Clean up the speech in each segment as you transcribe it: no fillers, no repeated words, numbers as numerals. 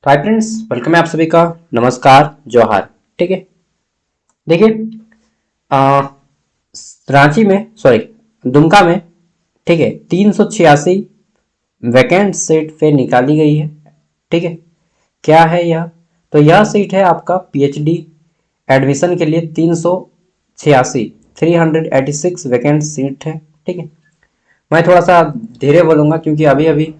तो hi friends, welcome है आप सभी का। नमस्कार, जोहार। ठीक है, देखिए आ, रांची में, सॉरी, दुमका में, ठीक है, 386 वैकेंट सीट पे निकाली गई है। ठीक है, क्या है यह? तो यह सीट है आपका पीएचडी एडमिशन के लिए। 386, 386 वैकेंट सीट है। ठीक है, मैं थोड़ा सा धीरे बोलूँगा क्योंकि अभी अभी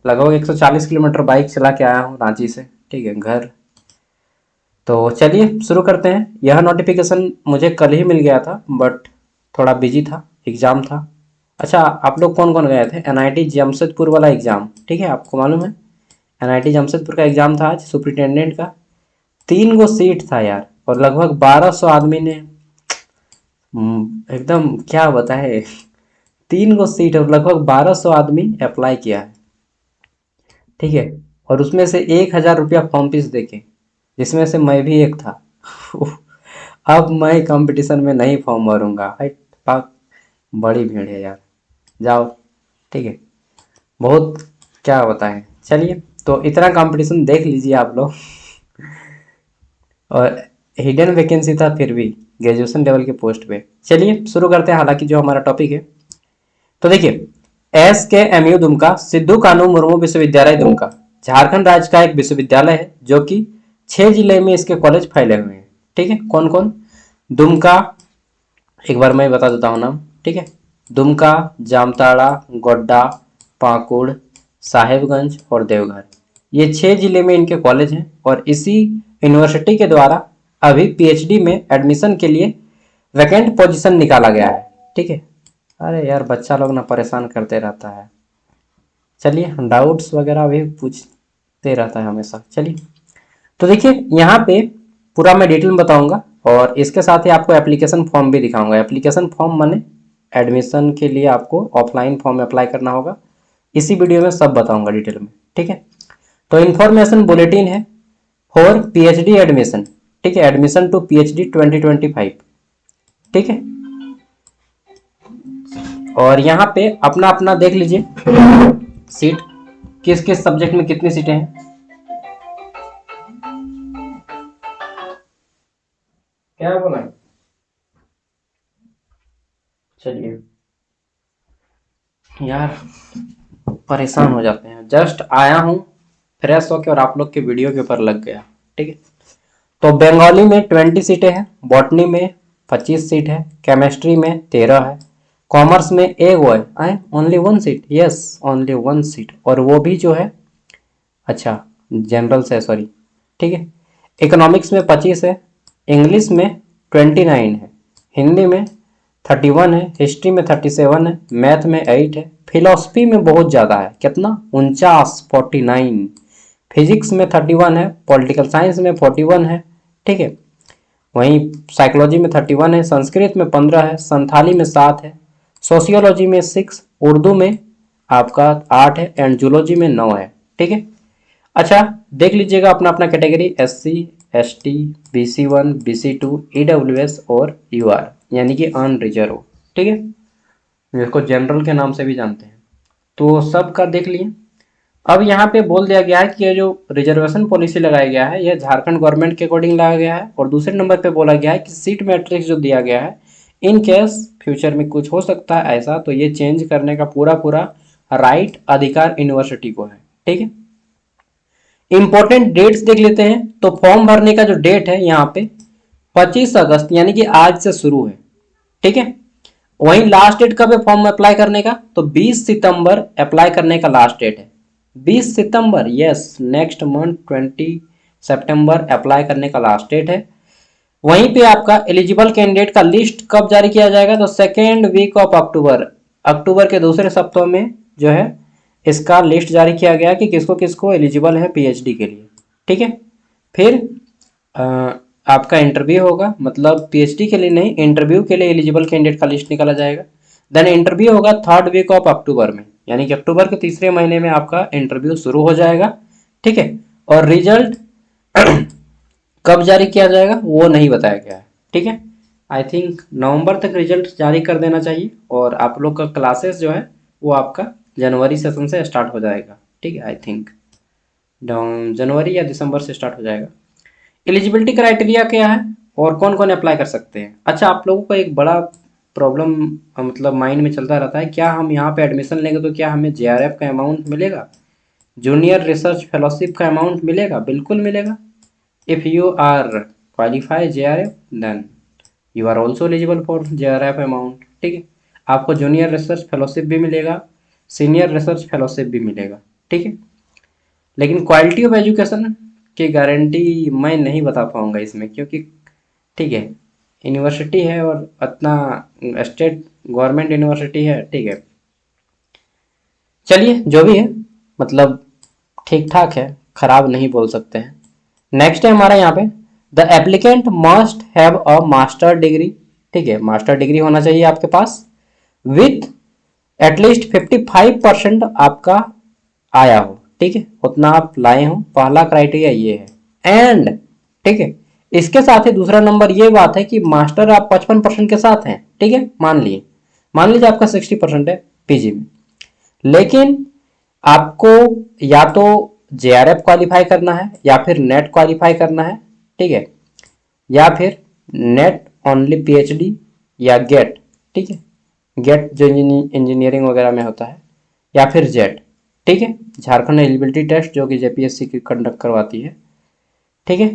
लगभग 140 किलोमीटर बाइक चला के आया हूँ रांची से। ठीक है, घर। तो चलिए शुरू करते हैं। यह नोटिफिकेशन मुझे कल ही मिल गया था, बट थोड़ा बिजी था, एग्ज़ाम था। अच्छा, आप लोग कौन कौन गए थे? एनआईटी जमशेदपुर वाला एग्ज़ाम, ठीक है, आपको मालूम है एनआईटी जमशेदपुर का एग्ज़ाम था आज, सुपरिटेंडेंट का। 3 गो सीट था यार, और लगभग 1200 आदमी ने एकदम क्या बताए 3 गो सीट और लगभग 1200 आदमी अप्लाई किया है। ठीक है, और उसमें से 1000 रुपया फॉर्म फीस देके, जिसमें से मैं भी एक था। अब मैं कंपटीशन में नहीं फॉर्म भरूंगा। हाइट पाक, बड़ी भीड़ है यार, जाओ। ठीक है, बहुत क्या बताएं। चलिए, तो इतना कंपटीशन देख लीजिए आप लोग। और हिडन वैकेंसी था फिर भी, ग्रेजुएशन लेवल के पोस्ट पे। चलिए शुरू करते हैं, हालांकि जो हमारा टॉपिक है। तो देखिए, SKMU दुमका, सिद्धू कानू मुर्मू विश्वविद्यालय दुमका, झारखंड राज्य का एक विश्वविद्यालय है जो कि 6 जिले में इसके कॉलेज फैले हुए हैं। ठीक है, कौन कौन? दुमका, एक बार मैं बता देता हूँ नाम। ठीक है, दुमका, जामताड़ा, गोड्डा, पाकुड़, साहेबगंज और देवघर, ये 6 जिले में इनके कॉलेज हैं। और इसी यूनिवर्सिटी के द्वारा अभी पीएचडी में एडमिशन के लिए वैकेंट पोजीशन निकाला गया है। ठीक है, अरे यार बच्चा लोग ना परेशान करते रहता है। चलिए, डाउट्स वगैरह भी पूछते रहता है हमेशा। चलिए, तो देखिए यहाँ पे पूरा मैं डिटेल में बताऊंगा, और इसके साथ ही आपको एप्लीकेशन फॉर्म भी दिखाऊंगा। एप्लीकेशन फॉर्म माने एडमिशन के लिए आपको ऑफलाइन फॉर्म अप्लाई करना होगा। इसी वीडियो में सब बताऊंगा डिटेल में। ठीक है, तो इन्फॉर्मेशन बुलेटिन है फॉर पीएचडी एडमिशन। ठीक है, एडमिशन टू पीएचडी 2025। ठीक है, और यहाँ पे अपना अपना देख लीजिए सीट, किस किस सब्जेक्ट में कितनी सीटें हैं। क्या बोला? चलिए यार, परेशान हो जाते हैं। जस्ट आया हूँ फ्रेश होके और आप लोग के वीडियो के ऊपर लग गया। ठीक है, तो बंगाली में 20 सीटें हैं, बॉटनी में 25 सीट है, केमिस्ट्री में 13 है, कॉमर्स में एक वो है, आए only 1 seat. Yes, only 1 seat, और वो भी जो है, अच्छा, जनरल से, सॉरी। ठीक है, इकोनॉमिक्स में 25 है, इंग्लिश में 29 है, हिंदी में 31 है, हिस्ट्री में 37 है, मैथ में 8 है, फिलोसफी में बहुत ज़्यादा है, कितना? 49, फिजिक्स में 31 है, पॉलिटिकल साइंस में 41 है। ठीक है, वहीं साइकोलॉजी में 31 है, संस्कृत में 15 है, संथाली में 7 है, सोशियोलॉजी में 6, उर्दू में आपका 8 है, एंड जूलॉजी में 9 है। ठीक है, अच्छा, देख लीजिएगा अपना अपना category, SC, ST, BC1, BC2, EWS और UR, यानी कि अनरिजर्व। ठीक है, जिसको जनरल के नाम से भी जानते हैं। तो सब का देख लिए। अब यहाँ पे बोल दिया गया है कि ये जो रिजर्वेशन पॉलिसी लगाया गया है, यह झारखंड गवर्नमेंट के अकॉर्डिंग लगाया गया है। और दूसरे नंबर पे बोला गया है कि सीट मैट्रिक्स जो दिया गया है, इन केस फ्यूचर में कुछ हो सकता है ऐसा, तो ये चेंज करने का पूरा पूरा राइट, अधिकार यूनिवर्सिटी को है। ठीक है, इंपॉर्टेंट डेट्स देख लेते हैं। तो फॉर्म भरने का जो डेट है यहाँ पे 25 अगस्त, यानी कि आज से शुरू है। ठीक है, वहीं लास्ट डेट कब है फॉर्म अप्लाई करने का? तो 20 सितंबर अप्लाई करने का लास्ट डेट है। 20 सितंबर, यस, नेक्स्ट मंथ 20 सितंबर अप्लाई करने का लास्ट डेट है। वहीं पे आपका एलिजिबल कैंडिडेट का लिस्ट कब जारी किया जाएगा? तो सेकेंड वीक ऑफ अक्टूबर, अक्टूबर के दूसरे सप्ताह में जो है इसका लिस्ट जारी किया गया कि किसको किसको एलिजिबल है पीएचडी के लिए। ठीक है, फिर आपका इंटरव्यू होगा, मतलब पीएचडी के लिए नहीं, इंटरव्यू के लिए एलिजिबल कैंडिडेट का लिस्ट निकाला जाएगा। देन इंटरव्यू होगा थर्ड वीक ऑफ अक्टूबर में, यानी कि अक्टूबर के तीसरे महीने में आपका इंटरव्यू शुरू हो जाएगा। ठीक है, और रिजल्ट कब जारी किया जाएगा वो नहीं बताया गया है। ठीक है, आई थिंक नवंबर तक रिजल्ट जारी कर देना चाहिए, और आप लोग का क्लासेस जो है वो आपका जनवरी सेशन से स्टार्ट हो जाएगा। ठीक है, आई थिंक जनवरी या दिसंबर से स्टार्ट हो जाएगा। एलिजिबिलिटी क्राइटेरिया क्या है और कौन कौन अप्लाई कर सकते हैं। अच्छा, आप लोगों को एक बड़ा प्रॉब्लम मतलब माइंड में चलता रहता है, क्या हम यहाँ पे एडमिशन लेंगे तो क्या हमें जेआरएफ का अमाउंट मिलेगा, जूनियर रिसर्च फेलोशिप का अमाउंट मिलेगा? बिल्कुल मिलेगा। If you are qualify JRF then you are also eligible for JRF amount. ठीक है, आपको जूनियर रिसर्च फेलोशिप भी मिलेगा, सीनियर रिसर्च फेलोशिप भी मिलेगा। ठीक है, लेकिन क्वालिटी ऑफ एजुकेशन की गारंटी मैं नहीं बता पाऊंगा इसमें, क्योंकि ठीक है यूनिवर्सिटी है और इतना स्टेट गवर्नमेंट यूनिवर्सिटी है। ठीक है, चलिए जो भी है मतलब ठीक ठाक है, खराब नहीं बोल सकते हैं। नेक्स्ट है हमारा यहाँ पे, the applicant must have a master degree. ठीक है, मास्टर डिग्री होना चाहिए आपके पास विथ एटलीस्ट 55% आपका आया हो। ठीक है, उतना आप लाए हो, पहला क्राइटेरिया ये है। एंड ठीक है, इसके साथ ही दूसरा नंबर ये बात है कि मास्टर आप 55% के साथ हैं। ठीक है, मान लीजिए आपका 60% है पीजी में, लेकिन आपको या तो जेआरएफ क्वालिफाई करना है या फिर नेट क्वालिफाई करना है। ठीक है, या फिर नेट ओनली पीएचडी या गेट। ठीक है, गेट जो इंजीनियरिंग वगैरह में होता है, या फिर जेट। ठीक है, झारखंड एलिजिबिलिटी टेस्ट जो कि जेपीएससी की कंडक्ट करवाती है। ठीक है,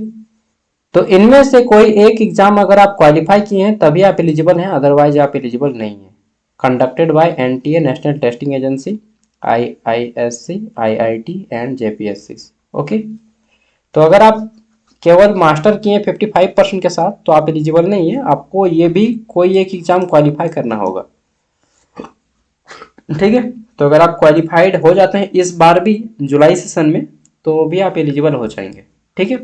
तो इनमें से कोई एक एग्जाम अगर आप क्वालिफाई किए हैं तभी आप एलिजिबल हैं, अदरवाइज आप एलिजिबल नहीं हैं। Conducted by NTA national testing agency, IISc, IIT and JPSC. Okay, तो अगर आप केवल मास्टर किए 55% के साथ तो आप एलिजिबल नहीं है, आपको ये भी कोई एक एग्जाम क्वालिफाई करना होगा। ठीक है, तो अगर आप क्वालिफाइड हो जाते हैं इस बार भी जुलाई सेशन में तो भी आप एलिजिबल हो जाएंगे। ठीक है,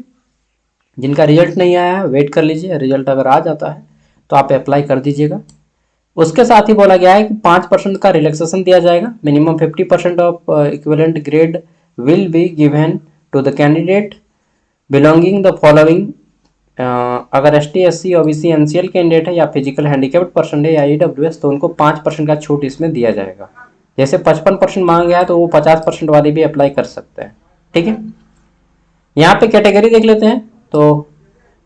जिनका रिजल्ट नहीं आया है वेट कर लीजिए, रिजल्ट अगर आ जाता है तो आप अप्लाई कर दीजिएगा। उसके साथ ही बोला गया है कि 5% का रिलैक्सेशन दिया जाएगा। Minimum 50% of equivalent grade will be given to the candidate belonging the following. अगर S T S C OBC NCL candidate है या फिजिकल हैंडीकेप्ड पर्सन है या ईडब्ल्यूएस तो उनको 5% का छूट इसमें दिया जाएगा। जैसे 55% मांगा गया है तो वो 50% वाले भी अप्लाई कर सकते हैं। ठीक है, यहाँ पे कैटेगरी देख लेते हैं। तो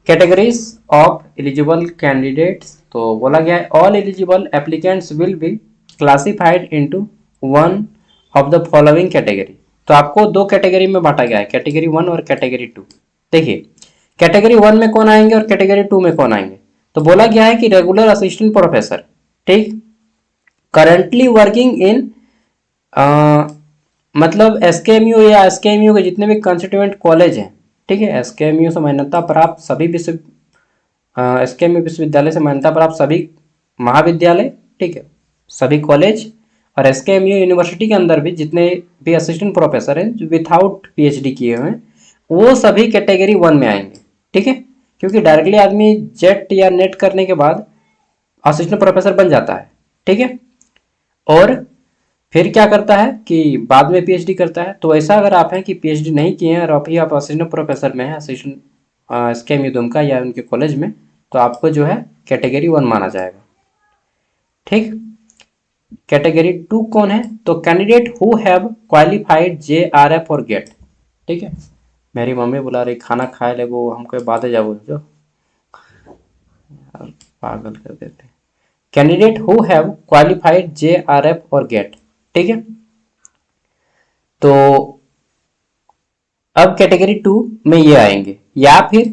कैटेगरीज ऑफ एलिजिबल कैंडिडेट्स, तो बोला गया है all eligible applicants will be classified into one of the following category. तो आपको दो कैटेगरी में बांटा गया है, कैटेगरी 1 और कैटेगरी 2। देखिए कैटेगरी 1 में कौन आएंगे और कैटेगरी 2 में कौन आएंगे। तो बोला गया है कि रेगुलर असिस्टेंट प्रोफेसर, ठीक, करंटली वर्किंग इन मतलब एसकेएमयू या एसकेएमयू के जितने भी कंस्टिट्यूएंट कॉलेज हैं। ठीक है, एसकेएमयू से मान्यता प्राप्त सभी एसकेएमयू विश्वविद्यालय से मान्यता प्राप्त सभी महाविद्यालय, ठीक है, सभी कॉलेज और एसकेएमयू यूनिवर्सिटी के अंदर भी जितने भी असिस्टेंट प्रोफेसर हैं जो विथआउट पीएचडी किए हुए हैं वो सभी कैटेगरी 1 में आएंगे। ठीक है, क्योंकि डायरेक्टली आदमी जेट या नेट करने के बाद असिस्टेंट प्रोफेसर बन जाता है। ठीक है, और फिर क्या करता है कि बाद में पीएचडी करता है। तो ऐसा अगर आप हैं कि पीएचडी नहीं किए हैं और अभी आप असिस्टेंट प्रोफेसर में हैं असिस्टेंट एसकेएमयू दुमका या उनके कॉलेज में, तो आपको जो है कैटेगरी 1 माना जाएगा। ठीक, कैटेगरी 2 कौन है, तो candidate who have qualified JRF और गेट। ठीक है, मेरी मम्मी बुला रही खाना खाए ले, वो हमको बातें जाओ जो पागल कर देते हैं। Candidate who have qualified JRF और गेट। ठीक है, तो अब कैटेगरी 2 में ये आएंगे, या फिर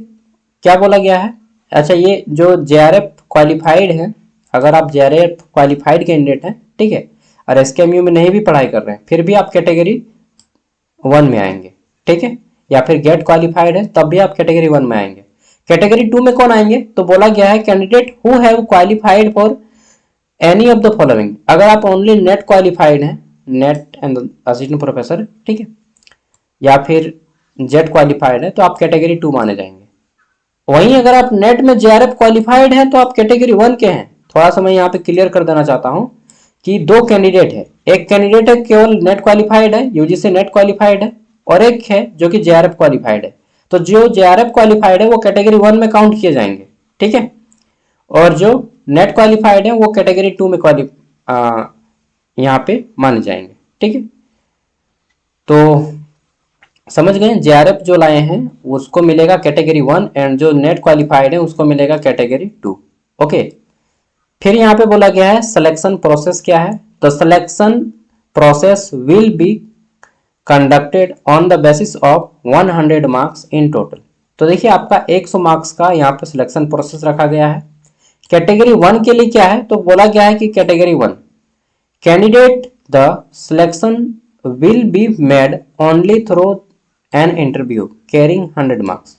क्या बोला गया है, अच्छा ये जो जेआरएफ क्वालिफाइड है, अगर आप जेआरएफ क्वालिफाइड कैंडिडेट हैं, ठीक है, और एसकेएमयू में नहीं भी पढ़ाई कर रहे हैं फिर भी आप कैटेगरी 1 में आएंगे। ठीक है, या फिर गेट क्वालिफाइड है तब भी आप कैटेगरी 1 में आएंगे। कैटेगरी 2 में कौन आएंगे, तो बोला गया है candidate who have qualified for any of the following. अगर आप ओनली नेट क्वालिफाइड हैं, नेट एंड असिस्टेंट प्रोफेसर, ठीक है, या फिर जेट क्वालिफाइड है तो आप कैटेगरी 2 माने जाएंगे। वहीं अगर आप नेट में जेआरएफ क्वालिफाइड हैं तो आप कैटेगरी 1 के हैं। थोड़ा सा मैं यहाँ पे क्लियर कर देना चाहता हूँ कि दो कैंडिडेट है, एक कैंडिडेट है केवल नेट क्वालिफाइड है, यूजीसी नेट क्वालिफाइड है, और एक है जो कि जेआरएफ क्वालिफाइड है। तो जो जेआरएफ क्वालिफाइड है वो कैटेगरी 1 में काउंट किए जाएंगे। ठीक है, और जो नेट क्वालिफाइड है वो कैटेगरी 2 में यहाँ पे माने जाएंगे। ठीक है, तो समझ गए, जेआरएफ जो लाए हैं उसको मिलेगा कैटेगरी 1 एंड जो नेट क्वालिफाइड है उसको मिलेगा कैटेगरी 2। ओके, फिर यहाँ पे बोला गया है सिलेक्शन प्रोसेस क्या है, तो selection process will be conducted on the basis of 100 marks in total. तो देखिए आपका 100 मार्क्स का यहाँ पे सिलेक्शन प्रोसेस रखा गया है। कैटेगरी 1 के लिए क्या है, तो बोला गया है कि category 1 candidate the selection will be made only through an interview carrying 100 marks.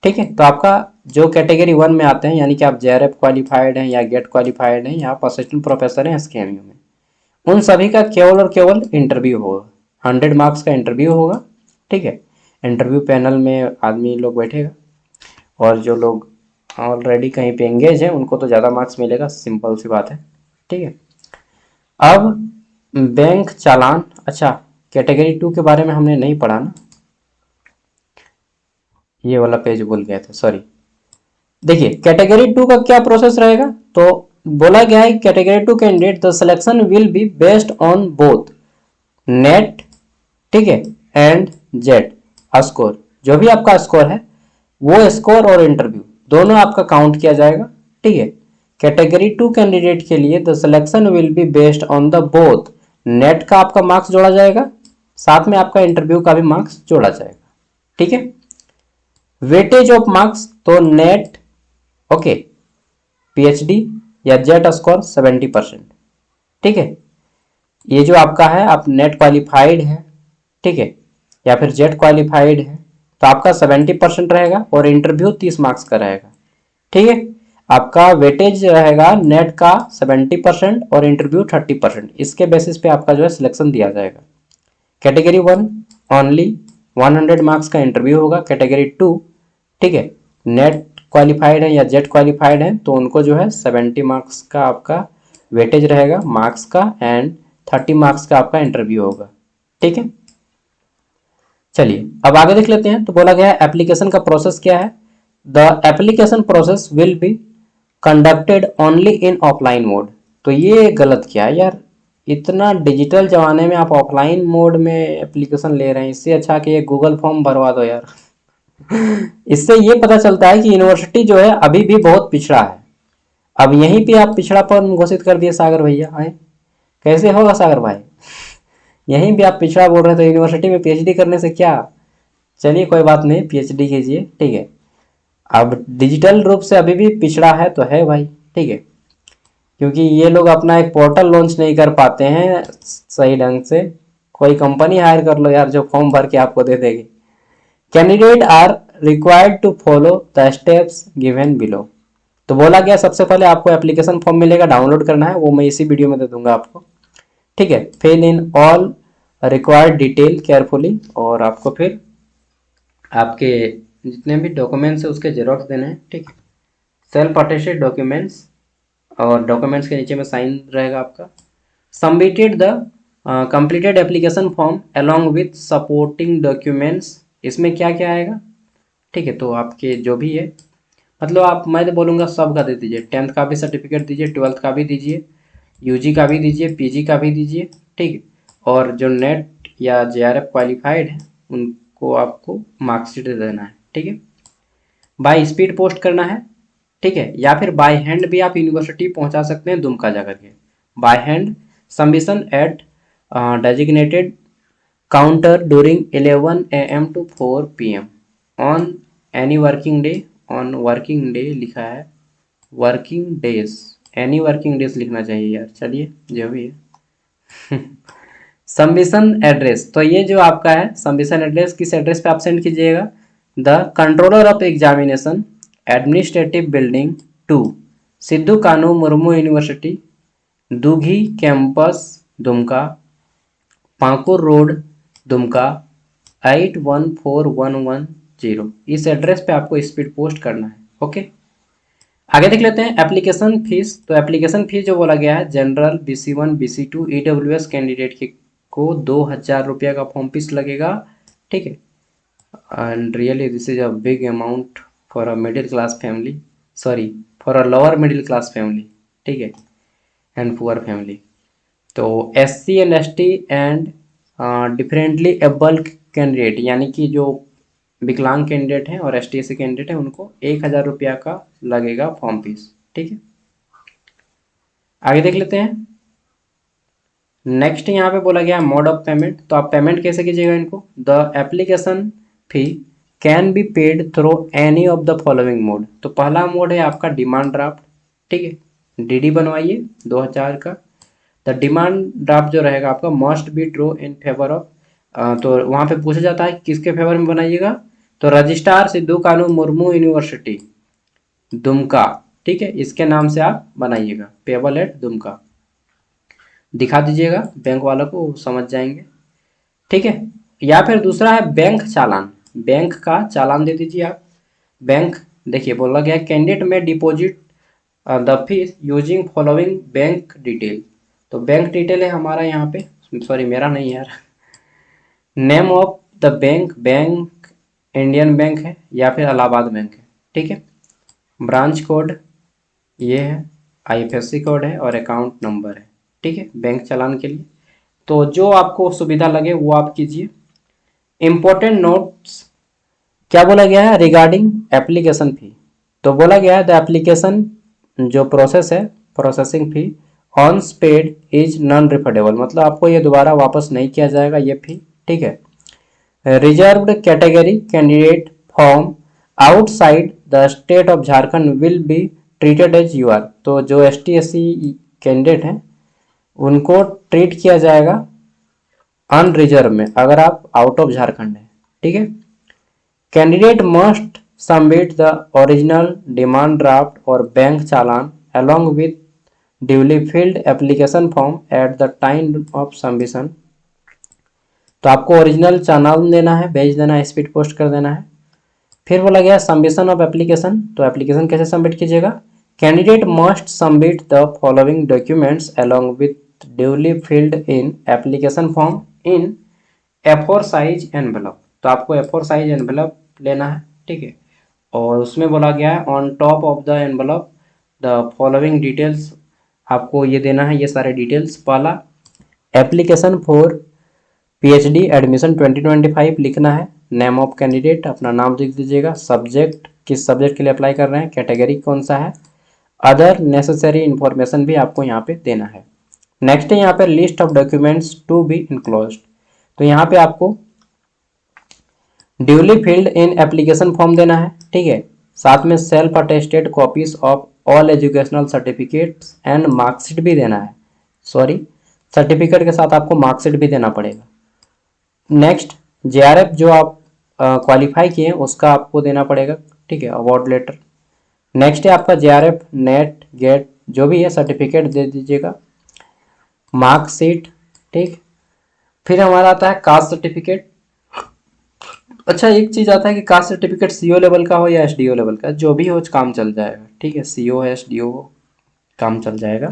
ठीक है, तो आपका जो कैटेगरी 1 में आते हैं यानी कि आप जेआरएफ क्वालिफाइड हैं या गेट क्वालिफाइड हैं या आप असिस्टेंट प्रोफेसर हैं एसकेएमयू में, उन सभी का केवल और केवल इंटरव्यू होगा, 100 मार्क्स का इंटरव्यू होगा। ठीक है, इंटरव्यू पैनल में आदमी लोग बैठेगा और जो लोग ऑलरेडी कहीं पे एंगेज है उनको तो ज़्यादा मार्क्स मिलेगा, सिंपल सी बात है। ठीक है, अब बैंक चालान, अच्छा कैटेगरी 2 के बारे में हमने नहीं पढ़ा ना, ये वाला पेज भूल गए थे, सॉरी। देखिए कैटेगरी 2 का क्या प्रोसेस रहेगा, तो बोला गया है category 2 candidate the selection will be based on both net, ठीक है, एंड जेड स्कोर। जो भी आपका स्कोर है वो स्कोर और इंटरव्यू दोनों आपका काउंट किया जाएगा। ठीक है, कैटेगरी 2 कैंडिडेट के लिए the selection will be based on the both net का आपका मार्क्स जोड़ा जाएगा, साथ में आपका इंटरव्यू का भी मार्क्स जोड़ा जाएगा। ठीक है, वेटेज ऑफ मार्क्स, तो नेट, ओके, पीएचडी या जेट स्कोर 70%। ठीक है, ये जो आपका है आप नेट क्वालिफाइड है, ठीक है, या फिर जेट क्वालिफाइड है तो आपका 70% रहेगा और इंटरव्यू 30 मार्क्स का रहेगा। ठीक है, आपका वेटेज रहेगा नेट का 70% और इंटरव्यू 30%, इसके बेसिस पे आपका जो है सिलेक्शन दिया जाएगा। कैटेगरी 1 ओनली 100 मार्क्स का इंटरव्यू होगा, कैटेगरी 2 ठीक है नेट क्वालिफाइड है या जेट क्वालिफाइड है तो उनको जो है 70 मार्क्स का आपका वेटेज रहेगा मार्क्स का एंड 30 मार्क्स का आपका इंटरव्यू होगा। ठीक है, चलिए अब आगे देख लेते हैं। तो बोला गया है एप्लीकेशन का प्रोसेस क्या है, the application process will be conducted only in offline mode. तो ये गलत क्या है यार, इतना डिजिटल जमाने में आप ऑफलाइन मोड में एप्लीकेशन ले रहे हैं, इससे अच्छा कि ये गूगल फॉर्म भरवा दो यार। इससे ये पता चलता है कि यूनिवर्सिटी जो है अभी भी बहुत पिछड़ा है। अब यहीं पे आप पिछड़ापन घोषित कर दिए सागर भैया, आए कैसे होगा सागर भाई, यहीं भी आप पिछड़ा बोल रहे थे, यूनिवर्सिटी में पीएचडी करने से क्या। चलिए कोई बात नहीं, पीएचडी कीजिए, ठीक है। अब डिजिटल रूप से अभी भी पिछड़ा है तो है भाई, ठीक है, क्योंकि ये लोग अपना एक पोर्टल लॉन्च नहीं कर पाते हैं सही ढंग से। कोई कंपनी हायर कर लो यार जो फॉर्म भर के आपको दे देगी। Candidate are required to follow the steps given below. तो बोला गया सबसे पहले आपको एप्लीकेशन फॉर्म मिलेगा, डाउनलोड करना है, वो मैं इसी वीडियो में दे दूंगा आपको। ठीक है, fill in all required detail carefully, और आपको फिर आपके जितने भी डॉक्यूमेंट्स है उसके जेरोक्स देने हैं। ठीक है, सेल्फ अटेस्टेड डॉक्यूमेंट्स, और डॉक्यूमेंट्स के नीचे में साइन रहेगा आपका। Submitted the completed application form along with supporting documents, इसमें क्या क्या आएगा। ठीक है, तो आपके जो भी है, मतलब आप, मैं तो बोलूँगा सब का दे दीजिए, 10th का भी सर्टिफिकेट दीजिए, 12th का भी दीजिए, यूजी का भी दीजिए, पीजी का भी दीजिए। ठीक है, और जो नेट या जेआरएफ क्वालिफाइड है उनको आपको मार्कशीट दे देना है। ठीक है, बाय स्पीड पोस्ट करना है। ठीक है, या फिर बाय हैंड भी आप यूनिवर्सिटी पहुंचा सकते हैं दुमका जा करके, by hand submission at designated counter during 11 AM to 4 PM on any working day. On working day लिखा है, working days, any working days लिखना चाहिए यार, चलिए जो भी है। सबमिशन एड्रेस, तो ये जो आपका है सबमिशन एड्रेस, किस एड्रेस पे आप सेंड कीजिएगा, the controller of examination administrative building 2 Sidhu Kanhu Murmu university Dighi campus Dumka, Pakur road Dumka 814110। इस एड्रेस पे आपको स्पीड पोस्ट करना है। ओके, आगे देख लेते हैं एप्लीकेशन फीस। तो एप्लीकेशन फीस जो बोला गया है, general BC1 BC2 EWS candidate को 2000 रुपया का फॉर्म फीस लगेगा। ठीक है, and really this is a big amount for a middle class family, sorry for a lower middle class family. ठीक है, एंड पुअर फैमिली। तो SC and ST and differently able candidate यानी कि जो विकलांग कैंडिडेट हैं और ST/SC कैंडिडेट हैं उनको 1,000 रुपया का लगेगा फॉर्म फीस। ठीक है, आगे देख लेते हैं। नेक्स्ट यहाँ पे बोला गया है मोड ऑफ पेमेंट। तो आप पेमेंट कैसे कीजिएगा इनको? The application fee can be paid through any of the following mode. तो पहला मोड है आपका डिमांड ड्राफ्ट। ठीक है, DD बनवाइए 2,000 का। द डिमांड ड्राफ्ट जो रहेगा आपका must be true in favour of, तो वहाँ पे पूछा जाता है किसके फेवर में बनाइएगा, तो रजिस्ट्रार सिद्धू कानू मुर्मू यूनिवर्सिटी दुमका। ठीक है, इसके नाम से आप बनाइएगा, पेबल एट दुमका दिखा दीजिएगा बैंक वालों को, वो समझ जाएंगे। ठीक है, या फिर दूसरा है बैंक चालान। बैंक का चालान दे दीजिए आप। बैंक देखिए बोला गया कैंडिडेट में deposit the fees using following bank detail. तो बैंक डिटेल है हमारा यहाँ पे, सॉरी मेरा नहीं यार, name of the bank, bank Indian bank है या फिर इलाहाबाद बैंक है। ठीक है, ब्रांच कोड ये है, IFSC कोड है और अकाउंट नंबर है। ठीक है, बैंक चालान के लिए तो जो आपको सुविधा लगे वो आप कीजिए। इंपॉर्टेंट नोट्स क्या बोला गया है रिगार्डिंग एप्लीकेशन फी? तो बोला गया है द एप्लीकेशन जो प्रोसेस है, processing fee once paid is non refundable, मतलब आपको ये दोबारा वापस नहीं किया जाएगा ये फी। ठीक है, reserved category candidate form outside the state of Jharkhand will be treated as UR. तो जो ST/SC कैंडिडेट हैं उनको ट्रीट किया जाएगा अनरिजर्व में अगर आप आउट ऑफ झारखंड है। ठीक है, candidate must submit the original demand draft और bank challan along with duly filled application form at the time of submission। तो आपको ओरिजिनल चालान देना है, भेज देना है, स्पीड पोस्ट कर देना है। फिर बोला गया सबमिशन ऑफ एप्लीकेशन। तो एप्लीकेशन कैसे सबमिट कीजिएगा? Candidate must submit the following documents along with duly filled in application form in A4 size envelope. तो आपको A4 साइज एनवेलप लेना है। ठीक है, और उसमें बोला गया है on top of the envelope the following details, आपको ये देना है ये सारे डिटेल्स। पहला एप्लीकेशन फॉर PhD एडमिशन 2025 लिखना है, नेम ऑफ कैंडिडेट अपना नाम लिख दीजिएगा, सब्जेक्ट किस सब्जेक्ट के लिए अप्लाई कर रहे हैं, कैटेगरी कौन सा है, अदर नेसेसरी इन्फॉर्मेशन भी आपको यहाँ पे देना है। नेक्स्ट है यहाँ पे list of documents to be enclosed. तो यहाँ पे आपको duly filled in application form देना है। ठीक है, साथ में self attested copies of all educational certificates and marksheet भी देना है। सॉरी, सर्टिफिकेट के साथ आपको मार्कशीट भी देना पड़ेगा। नेक्स्ट JRF जो आप क्वालिफाई किए हैं उसका आपको देना पड़ेगा। ठीक है, अवार्ड लेटर। नेक्स्ट है आपका JRF नेट गेट जो भी है सर्टिफिकेट दे दीजिएगा, मार्कशीट। ठीक, फिर हमारा आता है कास्ट सर्टिफिकेट। अच्छा, एक चीज आता है कि कास्ट सर्टिफिकेट CO लेवल का हो या SDO लेवल का, जो भी हो काम चल जाएगा। ठीक है, CO है SDO काम चल जाएगा।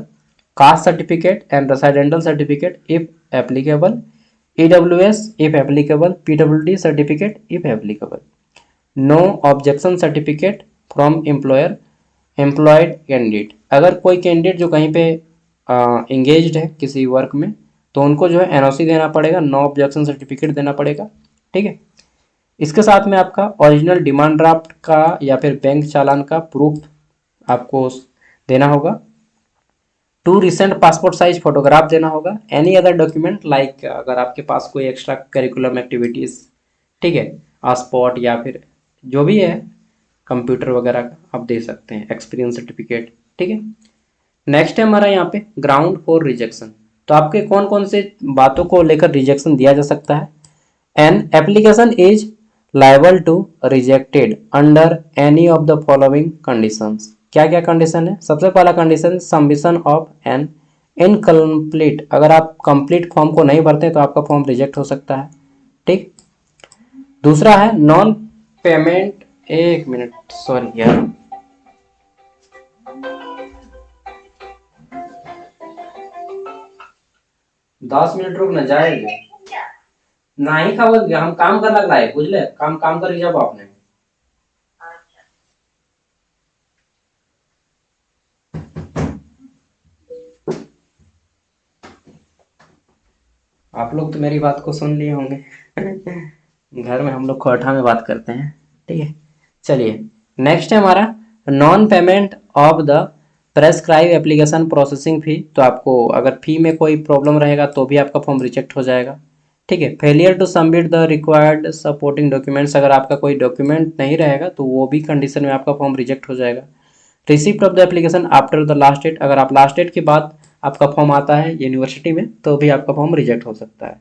Caste certificate and residential certificate if applicable, EWS if applicable, PWD certificate if applicable, no objection certificate from employer employed candidate। अगर कोई कैंडिडेट जो कहीं पे engaged है किसी वर्क में तो उनको जो है NOC देना पड़ेगा, नो ऑब्जेक्शन सर्टिफिकेट देना पड़ेगा। ठीक है, इसके साथ में आपका ओरिजिनल डिमांड ड्राफ्ट का या फिर बैंक चालान का प्रूफ आपको देना होगा। 2 रिसेंट पासपोर्ट साइज फोटोग्राफ देना होगा। एनी अदर डॉक्यूमेंट लाइक अगर आपके पास कोई एक्स्ट्रा करिकुलम एक्टिविटीज़, ठीक है, स्पॉट या फिर जो भी है कंप्यूटर वगैरह का आप दे सकते हैं, एक्सपीरियंस सर्टिफिकेट। ठीक है, नेक्स्ट है हमारा यहाँ पे ग्राउंड फॉर रिजेक्शन। तो आपके कौन कौन से बातों को लेकर रिजेक्शन दिया जा सकता है? An application is liable to rejected under any of the following conditions. क्या क्या कंडीशन है? सबसे पहला condition submission of an incomplete, अगर आप कंप्लीट फॉर्म को नहीं भरते तो आपका फॉर्म रिजेक्ट हो सकता है। ठीक, दूसरा है नॉन पेमेंट, एक मिनट सॉरी यार, दस मिनट रुक न जाएगा नहीं खबर गया, हम काम कर लग रहा है बुझले, काम काम कर जब आपने आप लोग तो मेरी बात को सुन लिए होंगे। घर में हम लोग कोठा में बात करते हैं, ठीक है। चलिए, नेक्स्ट है हमारा non payment of the prescribe application processing fee. तो आपको अगर फी में कोई प्रॉब्लम रहेगा तो भी आपका फॉर्म रिजेक्ट हो जाएगा, ठीक है। Failure to submit the required supporting documents, अगर आपका कोई डॉक्यूमेंट नहीं रहेगा तो वो भी कंडीशन में आपका फॉर्म रिजेक्ट हो जाएगा। Receipt of the application after the last date, अगर आप लास्ट डेट के बाद आपका फॉर्म आता है यूनिवर्सिटी में तो भी आपका फॉर्म रिजेक्ट हो सकता है।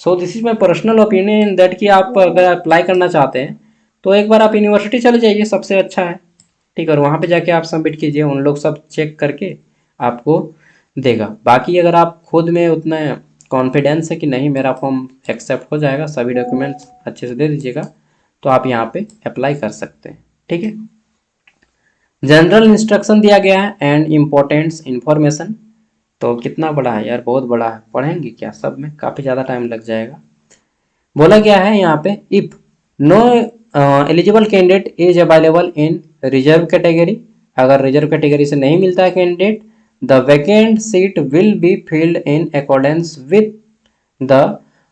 So this is my personal opinion that कि आप अगर अप्लाई करना चाहते हैं तो एक बार आप यूनिवर्सिटी चले जाइए, सबसे अच्छा है, ठीक है। और वहाँ पे जाके आप सबमिट कीजिए, उन लोग सब चेक करके आपको देगा। बाकी अगर आप खुद में उतना कॉन्फिडेंस है कि नहीं मेरा फॉर्म एक्सेप्ट हो जाएगा, सभी डॉक्यूमेंट्स अच्छे से दे दीजिएगा, तो आप यहाँ पे अप्लाई कर सकते हैं, ठीक है। जनरल इंस्ट्रक्शन दिया गया है एंड इम्पोर्टेंट्स इंफॉर्मेशन। तो कितना बड़ा है यार, बहुत बड़ा है, पढ़ेंगे क्या, सब में काफ़ी ज़्यादा टाइम लग जाएगा। बोला गया है यहाँ पे if no eligible candidate is available in reserve category, अगर रिजर्व कैटेगरी से नहीं मिलता है candidate, the vacant seat will be filled in accordance with the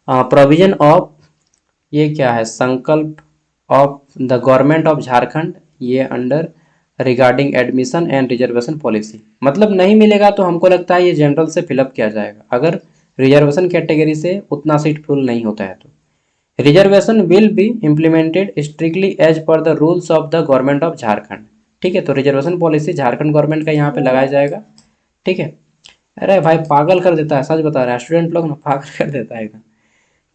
provision of, ये क्या है, संकल्प of the government of Jharkhand, ये under regarding admission and reservation policy. मतलब नहीं मिलेगा तो हमको लगता है ये जनरल से फिलअप किया जाएगा, अगर रिजर्वेशन कैटेगरी से उतना सीट फुल नहीं होता है तो। Reservation will be implemented strictly as per the rules of the government of Jharkhand, ठीक है। तो रिजर्वेशन पॉलिसी झारखंड गवर्नमेंट का यहाँ पे लगाया जाएगा, ठीक है। अरे भाई पागल कर देता है, सच बता रहा है, स्टूडेंट लोग ना पागल कर देता है।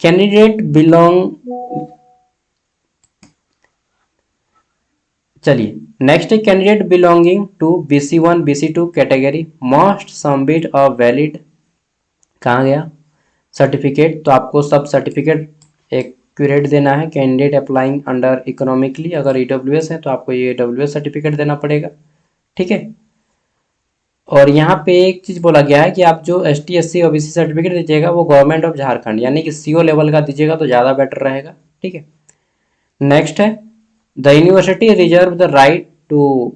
कैंडिडेट बिलोंग, चलिए नेक्स्ट है candidate belonging to BC1 BC2 category must submit a valid, कहाँ गया, सर्टिफिकेट। तो आपको सब सर्टिफिकेट एक्यूरेट देना है। कैंडिडेट अप्लाइंग अंडर इकोनॉमिकली, अगर EWS है तो आपको ये EWS सर्टिफिकेट देना पड़ेगा, ठीक है। और यहाँ पे एक चीज़ बोला गया है कि आप जो ST SC OBC सर्टिफिकेट दीजिएगा वो गवर्नमेंट ऑफ झारखंड यानी कि CO लेवल का दीजिएगा तो ज़्यादा बेटर रहेगा, ठीक है। नेक्स्ट है the university reserve the right to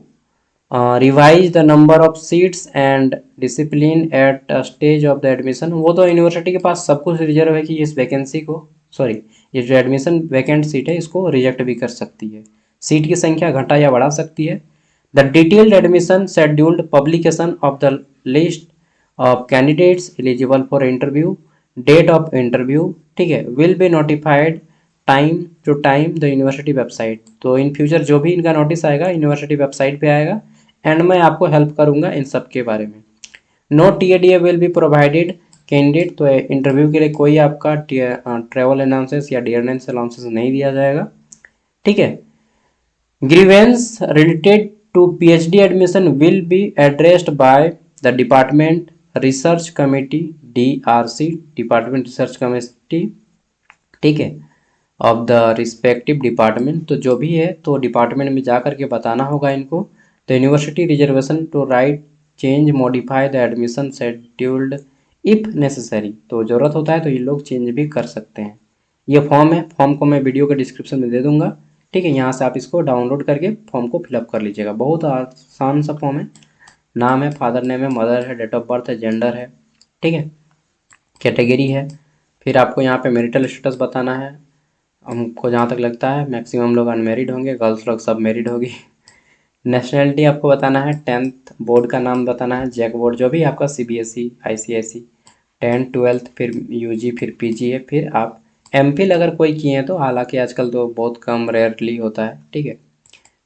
revise the number of seats and discipline at stage of the admission. वो तो यूनिवर्सिटी के पास सब कुछ रिजर्व है कि इस वैकेंसी को, सॉरी ये जो एडमिशन वैकेंट सीट है इसको रिजेक्ट भी कर सकती है, सीट की संख्या घटा या बढ़ा सकती है। The detailed admission scheduled publication of the list of candidates eligible for interview, date of interview, ठीक है, will be notified time to time the university website. तो इन फ्यूचर जो भी इनका नोटिस आएगा यूनिवर्सिटी वेबसाइट पे आएगा एंड मैं आपको हेल्प करूंगा इन सब के बारे में। No TADA will be provided candidate, तो इंटरव्यू के लिए कोई आपका ट्रेवल अलाउंसेस या डियरनेंस अलाउंसेस नहीं दिया जाएगा, ठीक है। Grievance related to PhD admission will be addressed by the department research committee, DRC, department research committee, ठीक है, ऑफ द रिस्पेक्टिव डिपार्टमेंट। तो जो भी है तो डिपार्टमेंट में जा करके बताना होगा इनको। The university reservation to right change modify the admission scheduled if necessary, तो ज़रूरत होता है तो ये लोग चेंज भी कर सकते हैं। ये फॉर्म है, फॉर्म को मैं वीडियो के डिस्क्रिप्शन में दे दूंगा, ठीक है। यहाँ से आप इसको डाउनलोड करके फॉर्म को फिलअप कर लीजिएगा, बहुत आसान सा फॉर्म है। नाम है, फादर नेम है, मदर है, डेट ऑफ बर्थ है, जेंडर है, ठीक है, कैटेगरी है। फिर आपको यहाँ पे मैरिटल स्टेटस बताना है। हमको जहाँ तक लगता है मैक्सिमम लोग अनमेरिड होंगे, गर्ल्स लोग सब मैरिड होगी। नेशनैलिटी आपको बताना है, 10th बोर्ड का नाम बताना है, जैक बोर्ड जो भी आपका CBSE ICSE, 10th 12th फिर UG फिर PG है, फिर आप MPhil अगर कोई किए हैं तो, हालांकि आजकल तो बहुत कम रेयरली होता है, ठीक है।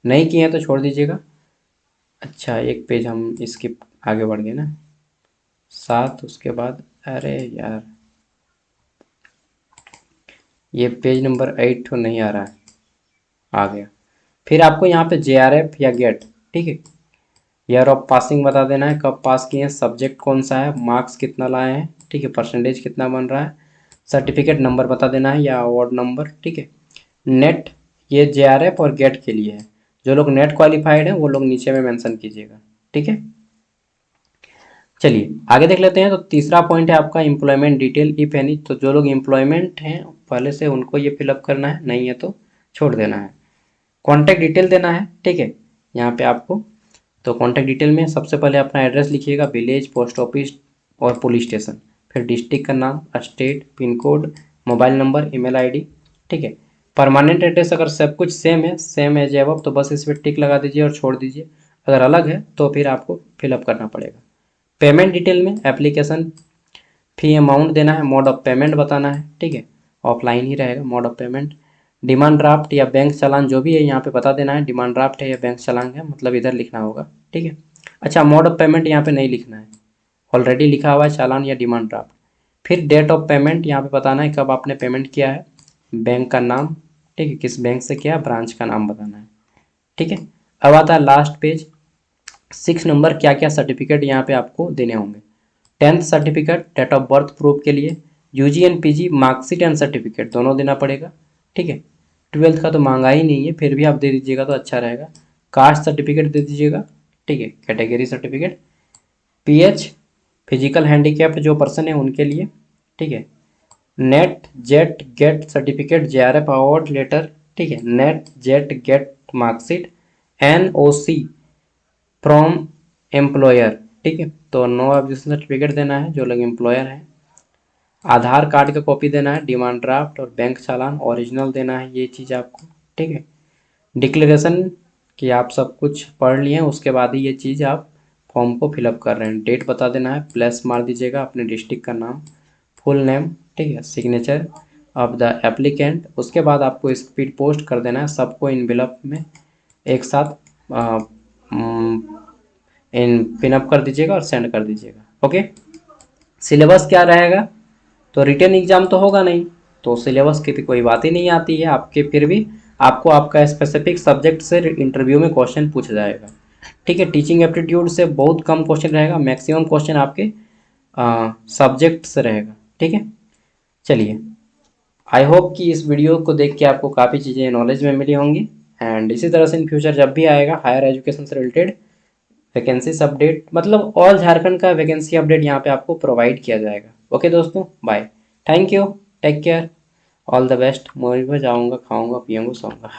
नहीं किए हैं तो छोड़ दीजिएगा। अच्छा एक पेज हम इसके आगे बढ़ गए ना, 7 उसके बाद, अरे यार ये पेज नंबर 8 तो नहीं आ रहा है, आ गया। फिर आपको यहाँ पे JRF या गेट, ठीक है, ईयर ऑफ पासिंग बता देना है, कब पास किए हैं, सब्जेक्ट कौन सा है, मार्क्स कितना लाए हैं, ठीक है, परसेंटेज कितना बन रहा है, सर्टिफिकेट नंबर बता देना है या अवार्ड नंबर, ठीक है। नेट, ये JRF और गेट के लिए है, जो लोग नेट क्वालिफाइड हैं वो लोग नीचे में मेंशन कीजिएगा, ठीक है। चलिए आगे देख लेते हैं। तो तीसरा पॉइंट है आपका एम्प्लॉयमेंट डिटेल इफ एनी, तो जो लोग एम्प्लॉयमेंट हैं पहले से उनको ये फिलअप करना है, नहीं है तो छोड़ देना है। कॉन्टैक्ट डिटेल देना है, ठीक है, यहाँ पे आपको। तो कॉन्टैक्ट डिटेल में सबसे पहले अपना एड्रेस लिखिएगा, विलेज, पोस्ट ऑफिस और पुलिस स्टेशन, फिर डिस्ट्रिक्ट का नाम, state, pin code, mobile number, email ID, ठीक है। परमानेंट एड्रेस अगर सब कुछ सेम एज एबव, तो बस इस पर टिक लगा दीजिए और छोड़ दीजिए। अगर अलग है तो फिर आपको फिलअप करना पड़ेगा। पेमेंट डिटेल में एप्लीकेशन फी अमाउंट देना है, मोड ऑफ पेमेंट बताना है, ठीक है, ऑफलाइन ही रहेगा mode of payment. Demand draft या बैंक चालान जो भी है यहाँ पे बता देना है, डिमांड ड्राफ्ट है या बैंक चालान है, मतलब इधर लिखना होगा, ठीक है। अच्छा, मोड ऑफ पेमेंट यहाँ पे नहीं लिखना है, ऑलरेडी लिखा हुआ है चालान या डिमांड ड्राफ्ट। फिर डेट ऑफ पेमेंट यहाँ पे बताना है कब आपने पेमेंट किया है, बैंक का नाम, ठीक है, किस बैंक से किया, ब्रांच का नाम बताना है, ठीक है। अब आता है लास्ट पेज, 6 नंबर, क्या क्या सर्टिफिकेट यहाँ पे आपको देने होंगे। 10th certificate date of birth proof के लिए, UG and PG marksheet and certificate दोनों देना पड़ेगा, ठीक है। 12th का तो मांगा ही नहीं है, फिर भी आप दे दीजिएगा तो अच्छा रहेगा। कास्ट सर्टिफिकेट दे दीजिएगा, ठीक है, category certificate. PH physical handicapped जो पर्सन है उनके लिए, ठीक है। NET JET GATE certificate, JRF award letter, ठीक है, NET JET GATE marksheet, NOC from employer, ठीक है, तो नो ऑब्जेक्शन सर्टिफिकेट देना है जो लोग एम्प्लॉयर हैं। आधार कार्ड का कॉपी देना है, डिमांड ड्राफ्ट और बैंक चालान ओरिजिनल देना है, ये चीज़ आपको, ठीक है। डिक्लेरेशन कि आप सब कुछ पढ़ लिए हैं, उसके बाद ही ये चीज़ आप फॉर्म को फिलअप कर रहे हैं। डेट बता देना है, प्लस मार दीजिएगा, अपने डिस्ट्रिक्ट का नाम, फुल नेम, ठीक है, सिग्नेचर ऑफ द एप्लीकेंट। उसके बाद आपको स्पीड पोस्ट कर देना है, सबको इनवेलप में एक साथ इन पिनअप कर दीजिएगा और सेंड कर दीजिएगा, ओके। सिलेबस क्या रहेगा, तो रिटन एग्जाम तो होगा नहीं, तो सिलेबस की तो कोई बात ही नहीं आती है आपके, फिर भी आपको आपका स्पेसिफिक सब्जेक्ट से इंटरव्यू में क्वेश्चन पूछा जाएगा, ठीक है। टीचिंग एप्टीट्यूड से बहुत कम क्वेश्चन रहेगा, मैक्सिमम क्वेश्चन आपके सब्जेक्ट से रहेगा, ठीक है। चलिए, आई होप कि इस वीडियो को देख के आपको काफ़ी चीज़ें नॉलेज में मिली होंगी, एंड इसी तरह से इन फ्यूचर जब भी आएगा हायर एजुकेशन से रिलेटेड वैकेंसीज अपडेट, मतलब ऑल झारखंड का वैकेंसी अपडेट यहाँ पे आपको प्रोवाइड किया जाएगा। ओके दोस्तों, bye, thank you, take care, all the best. Movie में जाऊँगा, खाऊँगा, पीऊँगा, सोऊंगा।